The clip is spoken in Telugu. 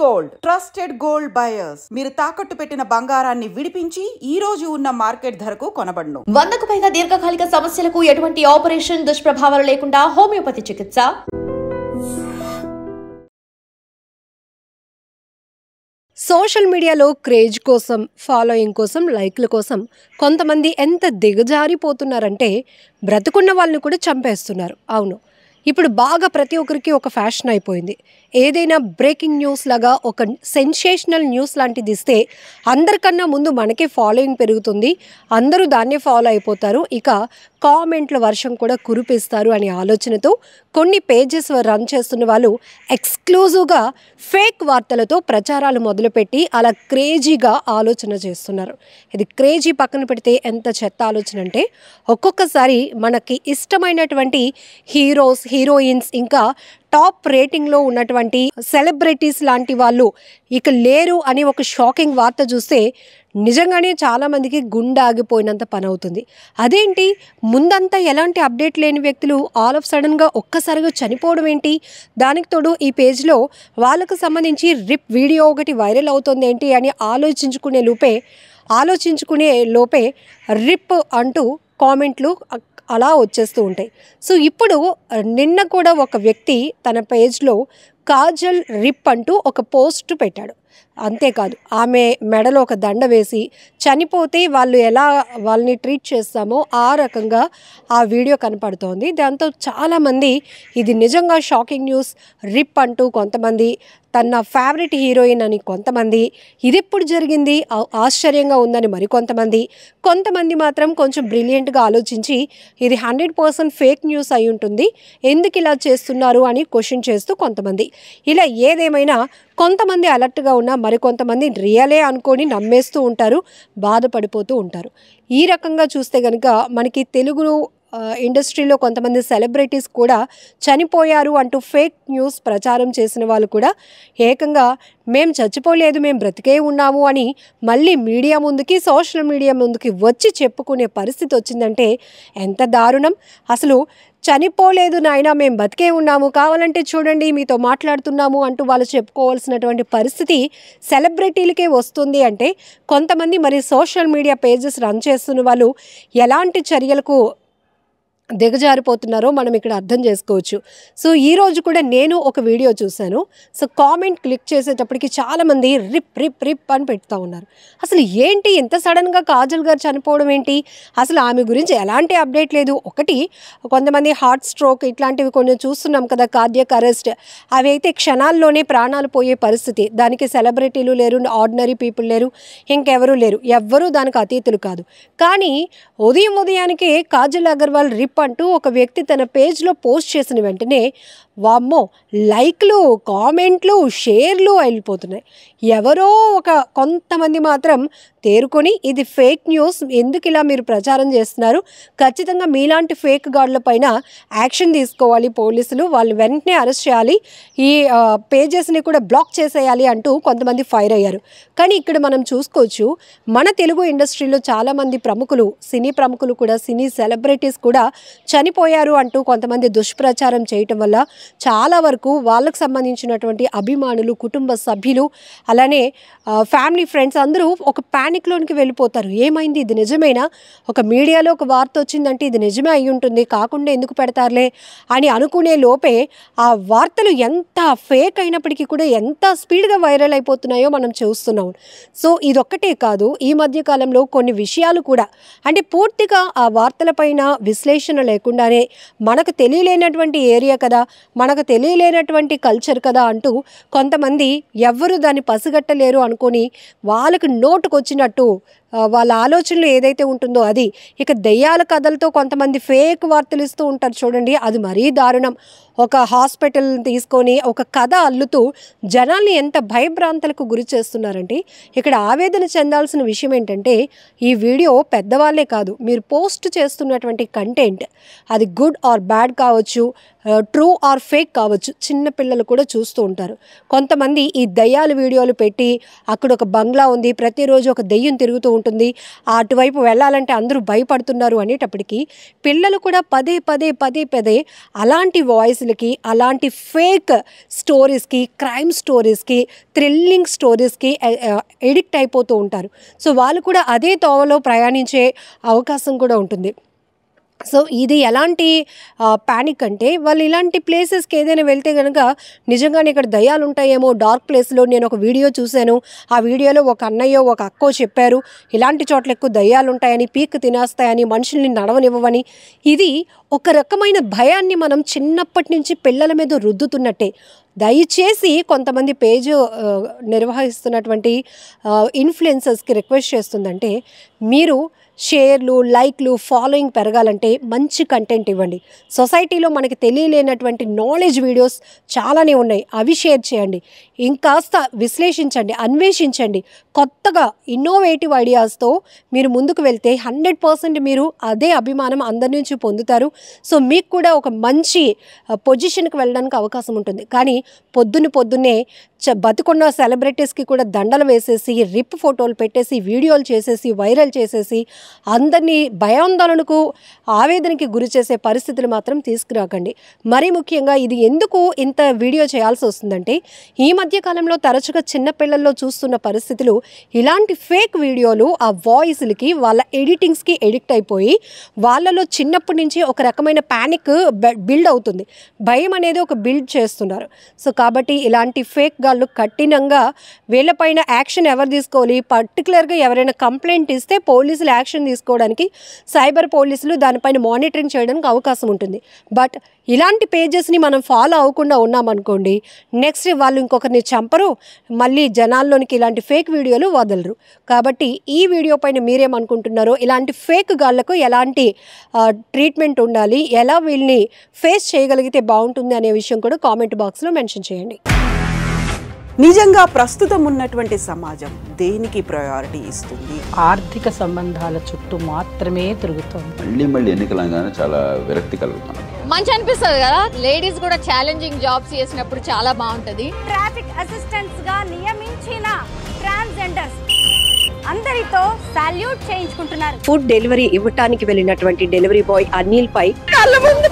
గోల్డ్ ట్రస్టెడ్ గోల్డ్ బయర్స్ మీరు తాకట్టు పెట్టిన బంగారాన్ని విడిపించి ఈ రోజు ఉన్న మార్కెట్ ధరకు కొనబడును. 100కు పైగా దీర్ఘకాలిక సమస్యలకు ఎటువంటి ఆపరేషన్ దుష్ప్రభావాలు లేకుండా హోమియోపతి చికిత్స. సోషల్ మీడియాలో క్రేజ్ కోసం, ఫాలోయింగ్ కోసం, లైక్ల కోసం కొంతమంది ఎంత దిగజారిపోతున్నారంటే బ్రతుకున్న వాళ్ళని కూడా చంపేస్తున్నారు. అవును, ఇప్పుడు బాగా ప్రతి ఒక్కరికి ఒక ఫ్యాషన్ అయిపోయింది. ఏదైనా బ్రేకింగ్ న్యూస్ లాగా ఒక సెన్సేషనల్ న్యూస్ లాంటిది ఇస్తే అందరికన్నా ముందు మనకే ఫాలోయింగ్ పెరుగుతుంది, అందరూ దాన్నే ఫాలో అయిపోతారు, ఇక కామెంట్ల వర్షం కూడా కురిపిస్తారు అనే ఆలోచనతో కొన్ని పేజెస్ రన్ చేస్తున్న వాళ్ళు ఎక్స్క్లూజివ్గా ఫేక్ వార్తలతో ప్రచారాలు మొదలుపెట్టి అలా క్రేజీగా ఆలోచన చేస్తున్నారు. ఇది క్రేజీ పక్కన పెడితే ఎంత చెత్త ఆలోచన అంటే, ఒక్కొక్కసారి మనకి ఇష్టమైనటువంటి హీరోస్, హీరోయిన్స్, ఇంకా టాప్ రేటింగ్లో ఉన్నటువంటి సెలబ్రిటీస్ లాంటి వాళ్ళు ఇక లేరు అని ఒక షాకింగ్ వార్త చూస్తే నిజంగానే చాలామందికి గుండె ఆగిపోయినంత పని అవుతుంది. అదేంటి, ముందంతా ఎలాంటి అప్డేట్ లేని వ్యక్తులు ఆల్ ఆఫ్ సడన్గా ఒక్కసారిగా చనిపోవడం ఏంటి? దానికి తోడు ఈ పేజ్లో వాళ్ళకు సంబంధించి రిప్ వీడియో ఒకటి వైరల్ అవుతుంది ఏంటి అని ఆలోచించుకునే లోపే రిప్ అంటూ కామెంట్లు అలా వచ్చేస్తూ ఉంటాయి. సో ఇప్పుడు నిన్న కూడా ఒక వ్యక్తి తన పేజ్లో కాజల్ రిప్ అంటూ ఒక పోస్ట్ పెట్టాడు. అంతేకాదు, ఆమె మెడలో ఒక దండ వేసి చనిపోతే వాళ్ళు ఎలా వాళ్ళని ట్రీట్ చేస్తామో ఆ రకంగా ఆ వీడియో కనపడుతోంది. దాంతో చాలామంది ఇది నిజంగా షాకింగ్ న్యూస్, రిప్ అంటూ కొంతమంది, తన ఫేవరెట్ హీరోయిన్ అని కొంతమంది, ఇది ఎప్పుడు జరిగింది ఆశ్చర్యంగా ఉందని కొంతమంది మాత్రం కొంచెం బ్రిలియంట్గా ఆలోచించి ఇది 100% ఫేక్ న్యూస్ అయి ఉంటుంది, ఎందుకు ఇలా చేస్తున్నారు అని క్వశ్చన్ చేస్తూ కొంతమంది. ఇలా ఏదేమైనా కొంతమంది అలర్ట్గా ఉన్నా మరికొంతమంది రియలే అనుకొని నమ్మేస్తూ ఉంటారు, బాధపడిపోతూ ఉంటారు. ఈ రకంగా చూస్తే కనుక మనకి తెలుగు ఇండస్ట్రీలో కొంతమంది సెలబ్రిటీస్ కూడా చనిపోయారు అంటూ ఫేక్ న్యూస్ ప్రచారం చేసిన వాళ్ళు కూడా ఏకంగా మేము చచ్చిపోలేదు, మేము బ్రతికే ఉన్నాము అని మళ్ళీ మీడియా ముందుకి, సోషల్ మీడియా ముందుకి వచ్చి చెప్పుకునే పరిస్థితి వచ్చిందంటే ఎంత దారుణం. అసలు చనిపోలేదు నాయనా, మేము బతికే ఉన్నాము, కావాలంటే చూడండి మీతో మాట్లాడుతున్నాము అంటూ వాళ్ళు చెప్పుకోవాల్సినటువంటి పరిస్థితి సెలబ్రిటీలకే వస్తుంది అంటే కొంతమంది మరి సోషల్ మీడియా పేజెస్ రన్ చేస్తున్న వాళ్ళు ఎలాంటి చర్యలకు దిగజారిపోతున్నారో మనం ఇక్కడ అర్థం చేసుకోవచ్చు. సో ఈరోజు కూడా నేను ఒక వీడియో చూశాను. సో కామెంట్ క్లిక్ చేసేటప్పటికి చాలామంది రిప్ రిప్ రిప్ అని పెడతా ఉన్నారు. అసలు ఏంటి ఇంత సడన్గా కాజల్ గారు చనిపోవడం ఏంటి, అసలు ఆమె గురించి ఎలాంటి అప్డేట్ లేదు. ఒకటి, కొంతమంది హార్ట్ స్ట్రోక్ ఇట్లాంటివి కొన్ని చూస్తున్నాం కదా, కార్డియాక్ అరెస్ట్, అవి అయితే క్షణాల్లోనే ప్రాణాలు పోయే పరిస్థితి. దానికి సెలబ్రిటీలు లేరు, ఆర్డినరీ పీపుల్ లేరు, ఇంకెవరూ లేరు, ఎవ్వరూ దానికి అతీతులు కాదు. కానీ ఉదయానికే కాజల్ అగర్వాల్ రిప్ అంటూ ఒక వ్యక్తి తన పేజ్లో పోస్ట్ చేసిన వెంటనే వామ్మో లైక్లు, కామెంట్లు, షేర్లు వెళ్ళిపోతున్నాయి. ఎవరో కొంతమంది మాత్రం తేరుకొని ఇది ఫేక్ న్యూస్, ఎందుకు ఇలా మీరు ప్రచారం చేస్తున్నారు, ఖచ్చితంగా మీలాంటి ఫేక్ గార్డుల పైన యాక్షన్ తీసుకోవాలి పోలీసులు, వాళ్ళని వెంటనే అరెస్ట్ చేయాలి, ఈ పేజెస్ని కూడా బ్లాక్ చేసేయాలి అంటూ కొంతమంది ఫైర్ అయ్యారు. కానీ ఇక్కడ మనం చూసుకోవచ్చు, మన తెలుగు ఇండస్ట్రీలో చాలామంది ప్రముఖులు, సినీ ప్రముఖులు కూడా, సినీ సెలబ్రిటీస్ కూడా చనిపోయారు అంటూ కొంతమంది దుష్ప్రచారం చేయటం వల్ల చాలా వరకు వాళ్ళకు సంబంధించినటువంటి అభిమానులు, కుటుంబ సభ్యులు, అలానే ఫ్యామిలీ, ఫ్రెండ్స్ అందరూ ఒక ప్యానిక్లోనికి వెళ్ళిపోతారు. ఏమైంది, ఇది నిజమేనా, ఒక మీడియాలో ఒక వార్త వచ్చిందంటే ఇది నిజమే అయి ఉంటుంది, కాకుండా ఎందుకు పెడతారులే అని అనుకునే లోపే ఆ వార్తలు ఎంత ఫేక్ అయినప్పటికీ కూడా ఎంత స్పీడ్గా వైరల్ అయిపోతున్నాయో మనం చూస్తున్నాం. సో ఇదొక్కటే కాదు, ఈ మధ్యకాలంలో కొన్ని విషయాలు కూడా, అంటే పూర్తిగా ఆ వార్తలపైన విశ్లేషణ లేకుండానే మనకు తెలియలేనటువంటి ఏరియా కదా, మనకు తెలియలేనటువంటి కల్చర్ కదా అంటూ కొంతమంది ఎవ్వరూ దాన్ని పసిగట్టలేరు అనుకొని వాళ్ళకు నోటుకొచ్చినట్టు వాళ్ళ ఆలోచనలు ఏదైతే ఉంటుందో అది, ఇక దెయ్యాల కథలతో కొంతమంది ఫేక్ వార్తలు ఇస్తూ ఉంటారు చూడండి, అది మరీ దారుణం. ఒక హాస్పిటల్ తీసుకొని ఒక కథ అల్లుతూ జనాల్ని ఎంత భయభ్రాంతలకు గురి చేస్తున్నారంటే ఇక్కడ ఆవేదన చెందాల్సిన విషయం ఏంటంటే, ఈ వీడియో పెద్దవాళ్ళే కాదు, మీరు పోస్ట్ చేస్తున్నటువంటి కంటెంట్ అది గుడ్ ఆర్ బ్యాడ్ కావచ్చు, ట్రూ ఆర్ ఫేక్ కావచ్చు, చిన్న పిల్లలు కూడా చూస్తూ ఉంటారు. కొంతమంది ఈ దయ్యాల వీడియోలు పెట్టి అక్కడ ఒక బంగ్లా ఉంది, ప్రతిరోజు ఒక దెయ్యం తిరుగుతూ ఉంటుంది, అటువైపు వెళ్ళాలంటే అందరూ భయపడుతున్నారు అనేటప్పటికీ పిల్లలు కూడా పదే పదే అలాంటి వాయిస్లకి, అలాంటి ఫేక్ స్టోరీస్కి, క్రైమ్ స్టోరీస్కి, థ్రిల్లింగ్ స్టోరీస్కి ఎడిక్ట్ అయిపోతూ ఉంటారు. సో వాళ్ళు కూడా అదే తోవలో ప్రయాణించే అవకాశం కూడా ఉంటుంది. సో ఇది ఎలాంటి ప్యానిక్ అంటే, వాళ్ళు ఇలాంటి ప్లేసెస్కి ఏదైనా వెళ్తే కనుక నిజంగానే ఇక్కడ దయ్యాలు ఉంటాయేమో, డార్క్ ప్లేస్లో నేను ఒక వీడియో చూశాను, ఆ వీడియోలో ఒక అన్నయ్యో ఒక అక్కో చెప్పారు ఇలాంటి చోట్ల ఎక్కువ దయ్యాలు ఉంటాయని, పీక్ తినేస్తాయని, మనుషుల్ని నడవనివ్వవని. ఇది ఒక రకమైన భయాన్ని మనం చిన్నప్పటి నుంచి పిల్లల మీద రుద్దుతున్నట్టే. దయచేసి కొంతమంది పేజ్ నిర్వహిస్తున్నటువంటి ఇన్ఫ్లుయెన్సర్స్కి రిక్వెస్ట్ చేస్తుందంటే, మీరు షేర్లు, లైక్లు, ఫాలోయింగ్ పెరగాలంటే మంచి కంటెంట్ ఇవ్వండి. సొసైటీలో మనకి తెలియలేనటువంటి నాలెడ్జ్ వీడియోస్ చాలానే ఉన్నాయి, అవి షేర్ చేయండి. ఇంకాస్త విశ్లేషించండి, అన్వేషించండి. కొత్తగా ఇన్నోవేటివ్ ఐడియాస్తో మీరు ముందుకు వెళ్తే 100% మీరు అదే అభిమానం అందరి నుంచి పొందుతారు. సో మీకు కూడా ఒక మంచి పొజిషన్కి వెళ్ళడానికి అవకాశం ఉంటుంది. కానీ పొద్దున్నే బతుకున్న సెలబ్రిటీస్కి కూడా దండలు వేసేసి, రిప్ ఫోటోలు పెట్టేసి, వీడియోలు చేసేసి, వైరల్ చేసేసి అందరినీ భయాందోళనకు, ఆవేదనకి గురి చేసే పరిస్థితులు మాత్రం తీసుకురాకండి. మరీ ముఖ్యంగా ఇది ఎందుకు ఇంత వీడియో చేయాల్సి వస్తుందంటే, ఈ మధ్యకాలంలో తరచుగా చిన్నపిల్లల్లో చూస్తున్న పరిస్థితులు ఇలాంటి ఫేక్ వీడియోలు, ఆ వాయిస్లకి, వాళ్ళ ఎడిటింగ్స్కి ఎడిక్ట్ అయిపోయి వాళ్ళలో చిన్నప్పటి నుంచి ఒక రకమైన ప్యానిక్ బిల్డ్ అవుతుంది. భయం అనేది ఒక బిల్డ్ చేస్తున్నారు. సో కాబట్టి ఇలాంటి ఫేక్ గాళ్ళు కఠినంగా వీళ్ళపైన యాక్షన్ ఎవరు తీసుకోవాలి, పర్టికులర్గా ఎవరైనా కంప్లైంట్ ఇస్తే పోలీసులు యాక్షన్ తీసుకోవడానికి, సైబర్ పోలీసులు దానిపైన మానిటరింగ్ చేయడానికి అవకాశం ఉంటుంది. బట్ ఇలాంటి పేజెస్ని మనం ఫాలో అవ్వకుండా ఉన్నామనుకోండి, నెక్స్ట్ వాళ్ళు ఇంకొకరిని చంపరు, మళ్ళీ జనాల్లోనికి ఇలాంటి ఫేక్ వీడియోలు వదలరు. కాబట్టి ఈ వీడియో పైన మీరేమనుకుంటున్నారో, ఇలాంటి ఫేక్ గాళ్లకు ఎలాంటి ట్రీట్మెంట్ ఉండాలి, ఎలా వీళ్ళని ఫేస్ చేయగలిగితే బాగుంటుంది అనే విషయం కూడా కామెంట్ బాక్స్లో మెన్షన్ చేయండి. నిజంగా ప్రస్తుతం ఉన్నటువంటి సమాజం దేనికి ప్రయారిటీ ఇస్తుంది? ఆర్థిక సంబంధాల చుట్టూ మాత్రమే తిరుగుతోంది. మళ్ళీ ఎన్నికలంగానే చాలా విరక్తి కలుగుతున్నాం. మంచి అనిపిస్తుంది కదా, లేడీస్ కూడా ఛాలెంజింగ్ జాబ్స్ చేసినప్పుడు చాలా బాగుంటది. ట్రాఫిక్ అసిస్టెంట్స్ గా నియమించిన ట్రాన్స్జెండర్స్ అందరితో సాల్యూట్ చేయించుకుంటున్నారు. ఫుడ్ డెలివరీ ఇవ్వటానికి వెళ్ళినటువంటి డెలివరీ బాయ్ అనిల్ పై కళ్ళ ముందు